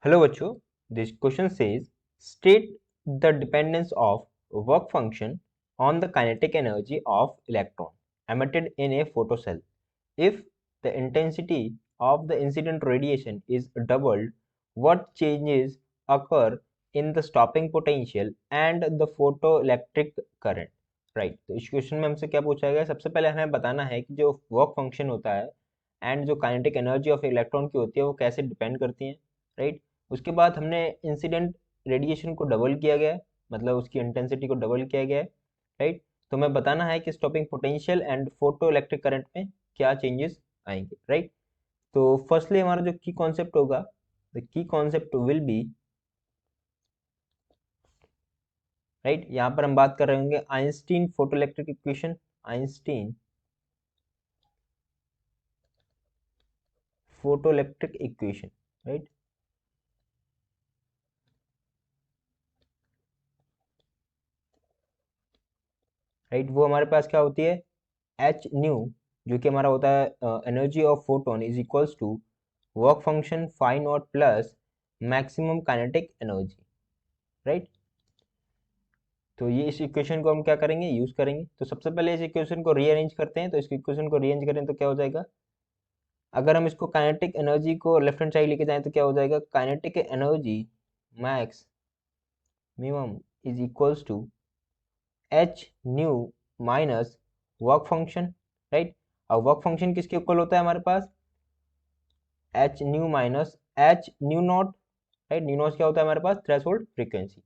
Hello बच्चों, this question says state the dependence of work function on the kinetic energy of electron emitted in a photocell. If the intensity of the incident radiation is doubled, what changes occur in the stopping potential and the photoelectric current? Right, तो इस question में हमसे क्या पूछा गया? सबसे पहले हमें बताना है कि जो वर्क फंक्शन होता है एंड जो काइनेटिक एनर्जी ऑफ इलेक्ट्रॉन की होती है वो कैसे डिपेंड करती है, राइट। उसके बाद हमने इंसिडेंट रेडिएशन को डबल किया गया है, मतलब उसकी इंटेंसिटी को डबल किया गया है, राइट। तो हमें बताना है कि stopping potential and photo electric current में क्या चेंजेस आएंगे, राइट। तो फर्स्टली हमारा जो की कॉन्सेप्ट होगा, the key concept will be, right, यहाँ पर हम बात कर रहे होंगे Einstein photo electric equation, Einstein photo electric equation, right. Right, वो हमारे पास क्या होती है, एच न्यू, जो कि हमारा होता है energy of photon is equals to work function phi naught plus maximum kinetic energy, right. तो ये इस इक्वेशन को हम क्या करेंगे, यूज करेंगे। तो सबसे पहले इस इक्वेशन को रीअरेंज करते हैं। तो इस इक्वेशन को रीअरेंज करें तो क्या हो जाएगा, अगर हम इसको काइनेटिक एनर्जी को लेफ्ट हैंड साइड लेके जाएं तो क्या हो जाएगा, kinetic energy max minimum is equals to h nu minus work function, right. अब वर्क फंक्शन किसके इक्वल होता है हमारे पास, h nu minus h nu not, right. Nu not क्या होता है हमारे पास, थ्रेशोल्ड फ्रीक्वेंसी,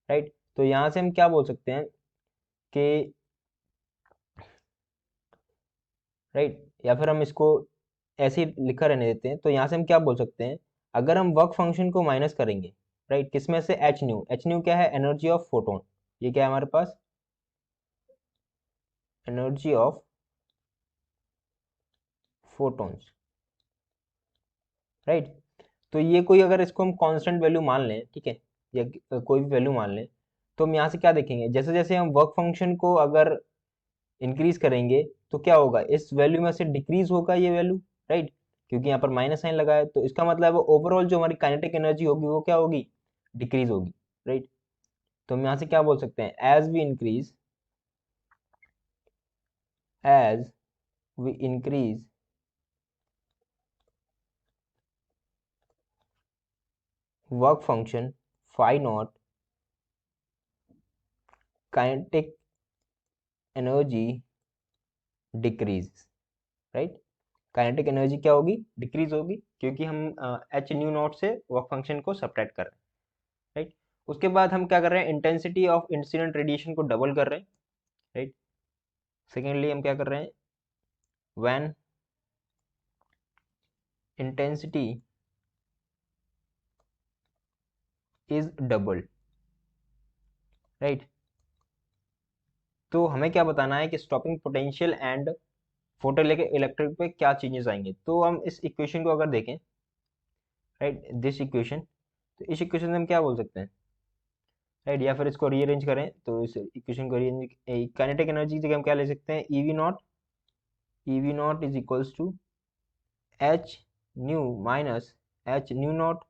राइट। तो यहाँ से हम क्या बोल सकते हैं कि, राइट, या फिर हम इसको ऐसे ही लिखा रहने देते हैं। तो यहाँ से हम क्या बोल सकते हैं, अगर हम वर्क फंक्शन को माइनस करेंगे, राइट, किसमें से, एच न्यू, एच न्यू क्या है, एनर्जी ऑफ फोटोन, ये क्या है हमारे पास, एनर्जी ऑफ फोटोन्स, राइट। तो ये कोई, अगर इसको हम कांस्टेंट वैल्यू मान लें, ठीक है, या कोई भी वैल्यू मान लें, तो हम यहाँ से क्या देखेंगे, जैसे जैसे हम वर्क फंक्शन को अगर इंक्रीज करेंगे तो क्या होगा, इस वैल्यू में से डिक्रीज होगा ये वैल्यू, राइट, क्योंकि यहाँ पर माइनस साइन लगा है। तो इसका मतलब ओवरऑल जो हमारी काइनेटिक एनर्जी होगी वो क्या होगी, डिक्रीज होगी, राइट। तो हम यहाँ से क्या बोल सकते हैं, as we increase work function phi naught, kinetic energy decrease, right. Kinetic energy क्या होगी, डिक्रीज होगी, क्योंकि हम एच न्यू नॉट से वर्क फंक्शन को सब्ट्रैक्ट कर रहे हैं, राइट। उसके बाद हम क्या कर रहे हैं, इंटेंसिटी ऑफ इंसिडेंट रेडिएशन को डबल कर रहे हैं, राइट। सेकेंडली हम क्या कर रहे हैं, when intensity is double, right. तो हमें क्या बताना है कि stopping potential and photo electric पे क्या चेंजेस आएंगे। तो हम इस इक्वेशन को अगर देखें, राइट, दिस इक्वेशन, तो इस इक्वेशन से हम क्या बोल सकते हैं, राइट, या फिर इसको रीअरेंज करें तो इस इक्वेशन को रीअरेंज, काइनेटिक एनर्जी की जगह हम क्या ले सकते हैं, EV naught is equals to h nu minus h nu not,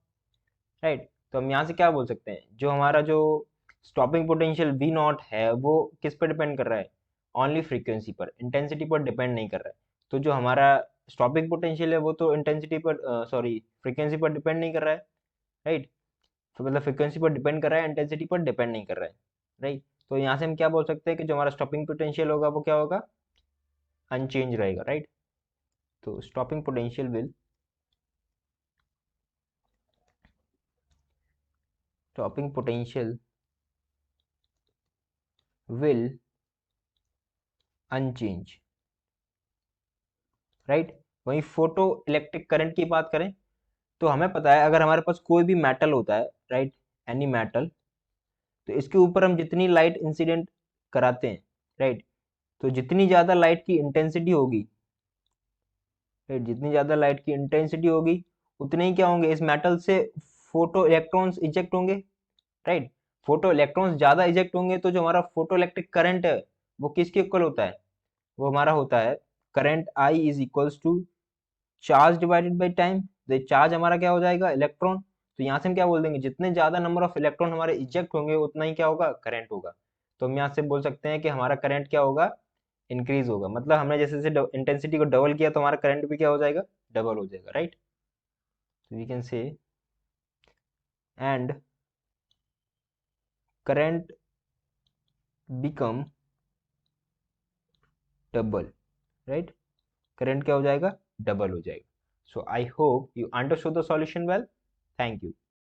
right. तो हम यहाँ से क्या बोल सकते हैं, जो हमारा जो स्टॉपिंग पोटेंशियल वी नॉट है वो किस पर डिपेंड कर रहा है, ओनली फ्रीक्वेंसी पर, इंटेंसिटी पर डिपेंड नहीं कर रहा है। तो जो हमारा स्टॉपिंग पोटेंशियल है वो तो इंटेंसिटी पर, सॉरी, फ्रीक्वेंसी पर डिपेंड नहीं कर रहा है, राइट। तो मतलब फ्रीक्वेंसी पर डिपेंड कर रहा है, इंटेंसिटी पर डिपेंड नहीं कर रहा है, राइट। तो यहाँ से हम क्या बोल सकते हैं कि जो हमारा स्टॉपिंग पोटेंशियल होगा वो क्या होगा, अनचेंज रहेगा, राइट। तो stopping potential will, stopping potential will unchange, right. वहीं फोटो इलेक्ट्रिक करंट की बात करें तो हमें पता है, अगर हमारे पास कोई भी मेटल होता है, राइट, एनी मेटल, तो इसके ऊपर हम जितनी लाइट इंसिडेंट कराते हैं, राइट, तो जितनी ज़्यादा लाइट की इंटेंसिटी होगी, राइट, जितनी ज़्यादा लाइट की इंटेंसिटी होगी उतने ही क्या होंगे, इस मेटल से फोटो इलेक्ट्रॉन्स इजेक्ट होंगे, राइट। फोटो इलेक्ट्रॉन्स ज़्यादा इजेक्ट होंगे तो जो हमारा फोटो इलेक्ट्रिक करंट है वो किसके इक्वल होता है, वो हमारा होता है current I is equals to charge divided by time. तो चार्ज हमारा क्या हो जाएगा, इलेक्ट्रॉन। तो यहाँ से हम क्या बोल देंगे, जितने ज़्यादा नंबर ऑफ इलेक्ट्रॉन हमारे इजेक्ट होंगे उतना ही क्या होगा, करंट होगा। तो हम यहाँ से बोल सकते हैं कि हमारा करंट क्या होगा, इंक्रीज होगा। मतलब हमने जैसे जैसे इंटेंसिटी को डबल किया तो हमारा करंट भी क्या हो जाएगा, डबल हो जाएगा, राइट। तो we can say and current become double, right. Current क्या हो जाएगा, डबल हो जाएगा। So I hope you understood the solution well. Thank you.